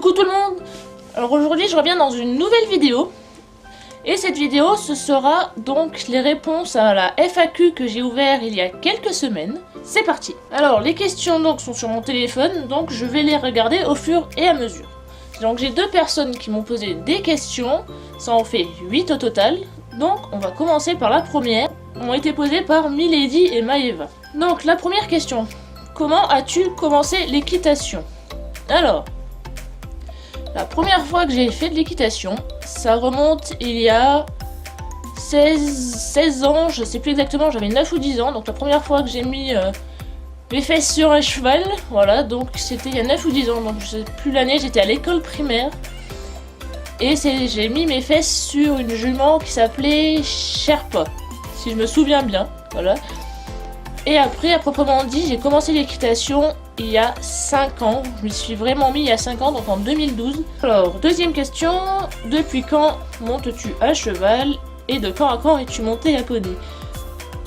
Coucou tout le monde. Alors aujourd'hui je reviens dans une nouvelle vidéo. Et cette vidéo ce sera donc les réponses à la FAQ que j'ai ouvert il y a quelques semaines. C'est parti. Alors les questions donc sont sur mon téléphone, donc je vais les regarder au fur et à mesure. Donc j'ai deux personnes qui m'ont posé des questions, ça en fait 8 au total. Donc on va commencer par la première, ont été posées par Milady et Maeva. Donc la première question, comment as-tu commencé l'équitation? Alors, la première fois que j'ai fait de l'équitation, ça remonte il y a 16 ans, je sais plus exactement, j'avais 9 ou 10 ans, donc la première fois que j'ai mis mes fesses sur un cheval, voilà, donc c'était il y a 9 ou 10 ans, donc je sais plus l'année, j'étais à l'école primaire, et j'ai mis mes fesses sur une jument qui s'appelait Sherpa, si je me souviens bien, voilà. Et après, à proprement dit, j'ai commencé l'équitation il y a 5 ans. Je m'y suis vraiment mis il y a 5 ans, donc en 2012. Alors, deuxième question. Depuis quand montes-tu à cheval et de quand à quand es-tu monté à poney?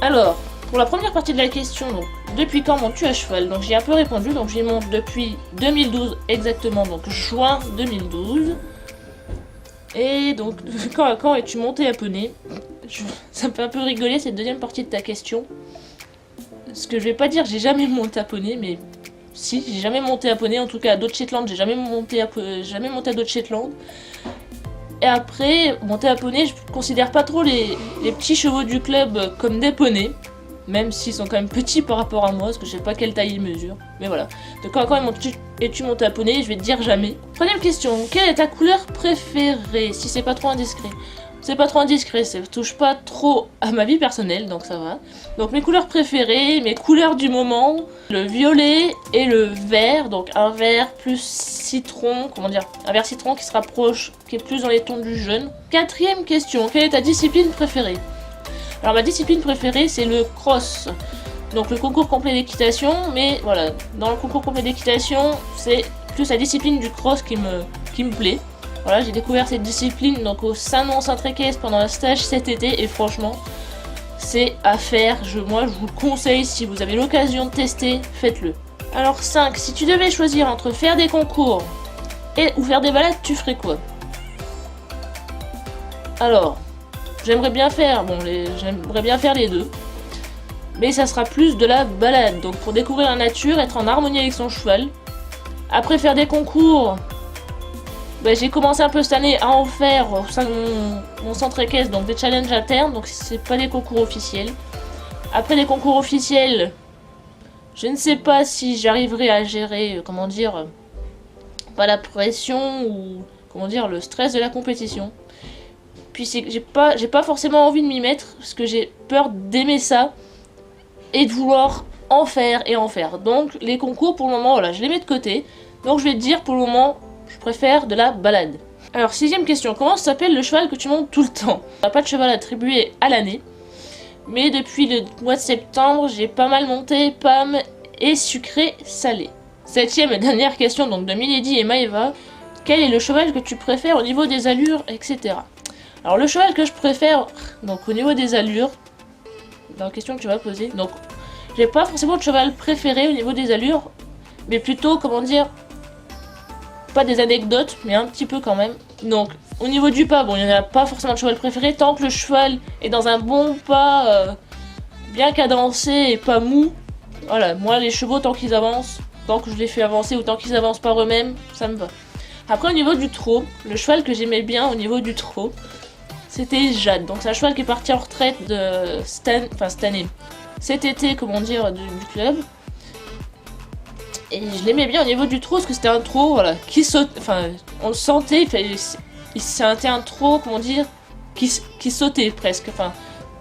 Alors, pour la première partie de la question, donc, depuis quand montes-tu à cheval? Donc, j'ai un peu répondu, donc j'y monte depuis 2012 exactement, donc juin 2012. Et donc, de quand à quand es-tu monté à poney? Ça me fait un peu rigoler cette deuxième partie de ta question. Ce que je vais pas dire, j'ai jamais monté à poney, mais si, j'ai jamais monté à poney, en tout cas à d'autres Shetland, j'ai jamais monté à d'autres Shetland. Et après, monter à poney, je considère pas trop les petits chevaux du club comme des poneys, même s'ils sont quand même petits par rapport à moi, parce que je sais pas quelle taille ils mesurent. Mais voilà. De quand es-tu monté à poney? Je vais te dire jamais. Troisième question, quelle est ta couleur préférée? Si c'est pas trop indiscret. C'est pas trop indiscret, ça touche pas trop à ma vie personnelle, donc ça va. Donc mes couleurs préférées, mes couleurs du moment, le violet et le vert, donc un vert plus citron, comment dire, un vert citron qui se rapproche, qui est plus dans les tons du jaune. Quatrième question, quelle est ta discipline préférée? Alors ma discipline préférée c'est le cross, donc le concours complet d'équitation, mais voilà, dans le concours complet d'équitation, c'est plus la discipline du cross qui me plaît. Voilà, j'ai découvert cette discipline donc au Saint-Nom-Centre Équestre pendant un stage cet été et franchement, c'est à faire. Moi, je vous le conseille, si vous avez l'occasion de tester, faites-le. Alors 5, si tu devais choisir entre faire des concours ou faire des balades, tu ferais quoi? Alors, j'aimerais bien faire les deux, mais ça sera plus de la balade. Donc pour découvrir la nature, être en harmonie avec son cheval. Après faire des concours. Bah, j'ai commencé un peu cette année à en faire au sein de mon centre équestre, donc des challenges internes, donc c'est pas des concours officiels. Après les concours officiels, je ne sais pas si j'arriverai à gérer, comment dire, pas la pression ou comment dire, le stress de la compétition. Puis j'ai pas forcément envie de m'y mettre, parce que j'ai peur d'aimer ça et de vouloir en faire et en faire. Donc les concours pour le moment, voilà, je les mets de côté. Donc je vais te dire pour le moment, je préfère de la balade. Alors, sixième question. Comment s'appelle le cheval que tu montes tout le temps? On n'a pas de cheval attribué à l'année. Mais depuis le mois de septembre, j'ai pas mal monté PAM et sucré salé. Septième et dernière question donc de Milady et Maeva. Quel est le cheval que tu préfères au niveau des allures, etc. Alors, le cheval que je préfère, donc au niveau des allures, dans la question que tu vas poser, donc j'ai pas forcément de cheval préféré au niveau des allures, mais plutôt, comment dire, pas des anecdotes, mais un petit peu quand même. Donc, au niveau du pas, bon, il n'y en a pas forcément de cheval préféré. Tant que le cheval est dans un bon pas, bien cadencé et pas mou. Voilà, moi, les chevaux, tant qu'ils avancent, tant que je les fais avancer ou tant qu'ils avancent par eux-mêmes, ça me va. Après, au niveau du trot, le cheval que j'aimais bien au niveau du trot, c'était Jade. Donc, c'est un cheval qui est parti en retraite de cette année. Cet été, comment dire, du club. Et je l'aimais bien au niveau du trot, parce que c'était un trot, voilà, qui saute, enfin, on le sentait, c'était un trot, comment dire, qui sautait presque, enfin,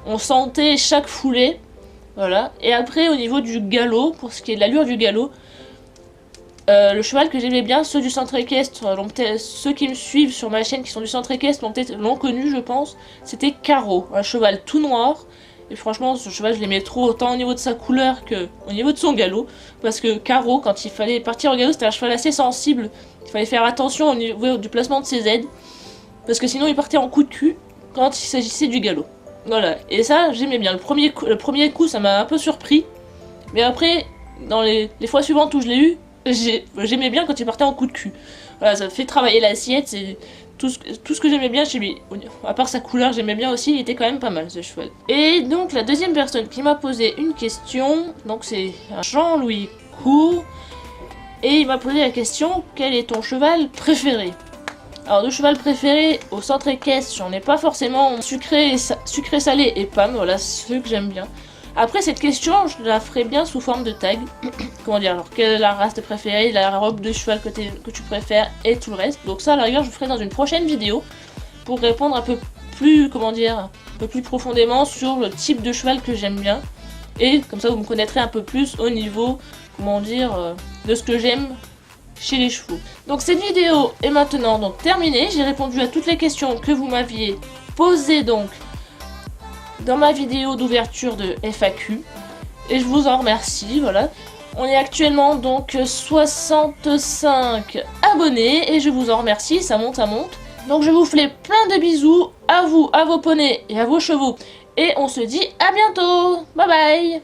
on sentait chaque foulée, voilà. Et après, au niveau du galop, pour ce qui est de l'allure du galop, le cheval que j'aimais bien, ceux du centre équestre, ceux qui me suivent sur ma chaîne qui sont du centre équestre l'ont connu, je pense, c'était Caro, un cheval tout noir. Et franchement, ce cheval, je l'aimais trop, autant au niveau de sa couleur que au niveau de son galop. Parce que Caro, quand il fallait partir au galop, c'était un cheval assez sensible. Il fallait faire attention au niveau du placement de ses aides. Parce que sinon, il partait en coup de cul quand il s'agissait du galop. Voilà, et ça, j'aimais bien. Le premier coup, ça m'a un peu surpris. Mais après, dans les fois suivantes où je l'ai eu, j'aimais bien quand il partait en coup de cul. Voilà, ça fait travailler l'assiette, c'est tout ce que j'aimais bien chez lui. À part sa couleur, j'aimais bien aussi, il était quand même pas mal ce cheval. Et donc la deuxième personne qui m'a posé une question, donc c'est Jean-Louis Cour, et il m'a posé la question, quel est ton cheval préféré? Alors de cheval préféré, au centre équestre, j'en ai pas forcément sucré, salé et pomme, voilà ceux que j'aime bien. Après cette question, je la ferai bien sous forme de tag. Comment dire, alors quelle est la race préférée, la robe de cheval que tu préfères et tout le reste. Donc ça à la rigueur je ferai dans une prochaine vidéo pour répondre un peu plus, comment dire, un peu plus profondément sur le type de cheval que j'aime bien. Et comme ça vous me connaîtrez un peu plus au niveau, comment dire, de ce que j'aime chez les chevaux. Donc cette vidéo est maintenant donc terminée. J'ai répondu à toutes les questions que vous m'aviez posées donc dans ma vidéo d'ouverture de FAQ. Et je vous en remercie, voilà. On est actuellement donc 65 abonnés et je vous en remercie, ça monte, ça monte. Donc je vous fais plein de bisous à vous, à vos poneys et à vos chevaux. Et on se dit à bientôt. Bye bye.